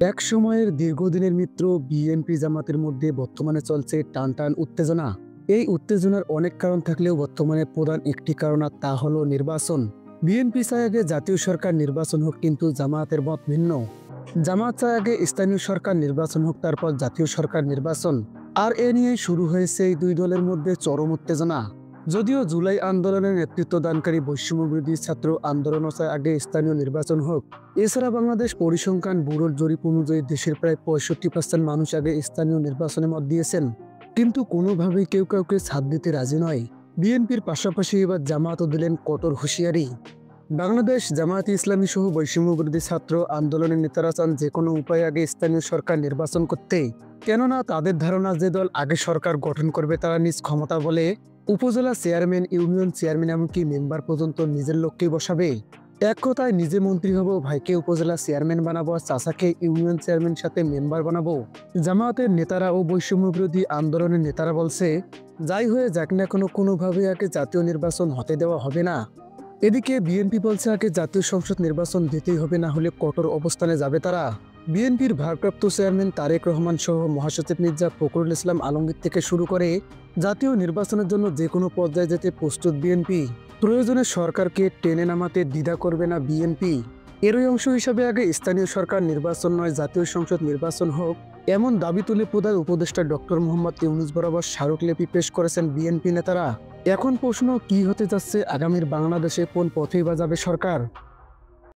এক সময়ের দীর্ঘদিনের মিত্র বিএনপি জামাতের মধ্যে বর্তমানে চলছে টানটান উত্তেজনা। এই উত্তেজনার অনেক কারণ থাকলেও বর্তমানে প্রধান একটি কারণ আর তা হলো নির্বাচন। বিএনপি চায় আগে জাতীয় সরকার নির্বাচন হোক, কিন্তু জামায়াতের মত ভিন্ন। জামায়াত চায় আগে স্থানীয় সরকার নির্বাচন হোক, তারপর জাতীয় সরকার নির্বাচন। আর এ নিয়েই শুরু হয়েছে এই দুই দলের মধ্যে চরম উত্তেজনা। যদিও জুলাই আন্দোলনের নেতৃত্বদানকারী বৈষম্যবিরোধী ছাত্র আন্দোলনও চায় আগে স্থানীয় নির্বাচন হোক। এছাড়া বাংলাদেশ পরিসংখ্যান ব্যুরোর জরিপ অনুযায়ী দেশের প্রায় 65% মানুষ আগে স্থানীয় নির্বাচনে মত দিয়েছেন। কিন্তু কোনোভাবেই কেউ কাউকে ছাড় দিতে রাজি নয়। বিএনপির পাশাপাশি এবার জামায়াতও দিলেন কঠোর হুঁশিয়ারি। বাংলাদেশ জামায়াতে ইসলামী সহ বৈষম্যবিরোধী ছাত্র আন্দোলনের নেতারা চান যে কোনো উপায়ে আগে স্থানীয় সরকার নির্বাচন করতে। কেননা তাদের ধারণা, যে দল আগে সরকার গঠন করবে তারা নিজ ক্ষমতা বলে উপজেলা চেয়ারম্যান, ইউনিয়ন চেয়ারম্যান, এমনকি মেম্বার পর্যন্ত নিজের লোককেই বসাবে। এক কথায়, নিজে মন্ত্রী হব, ভাইকে উপজেলা চেয়ারম্যান বানাবো, আর চাচাকে ইউনিয়ন চেয়ারম্যান সাথে মেম্বার বানাবো। জামায়াতের নেতারা ও বৈষম্য বিরোধী আন্দোলনের নেতারা বলছে, যাই হয়ে যাক না কেন, কোনোভাবে আগে জাতীয় নির্বাচন হতে দেওয়া হবে না। এদিকে বিএনপি বলছে আগে জাতীয় সংসদ নির্বাচন দিতেই হবে, না হলে কঠোর অবস্থানে যাবে তারা। বিএনপির ভারপ্রাপ্ত চেয়ারম্যান তারেক রহমান সহ মহাসচিব মির্জা ফখরুল ইসলাম আলমগীর থেকে শুরু করে জাতীয় নির্বাচনের জন্য যে কোনো পর্যায়ে যেতে প্রস্তুত বিএনপি। প্রয়োজনে সরকারকে টেনে নামাতে দ্বিধা করবে না বিএনপি। এরই অংশ হিসাবে আগে স্থানীয় সরকার নির্বাচন নয়, জাতীয় সংসদ নির্বাচন হোক, এমন দাবি তুলে প্রধান উপদেষ্টা ডক্টর মোহাম্মদ ইউনূস বরাবর স্মারকলিপি পেশ করেছেন বিএনপি নেতারা। এখন প্রশ্ন, কি হতে যাচ্ছে আগামীর বাংলাদেশে, কোন পথেই বা যাবে সরকার?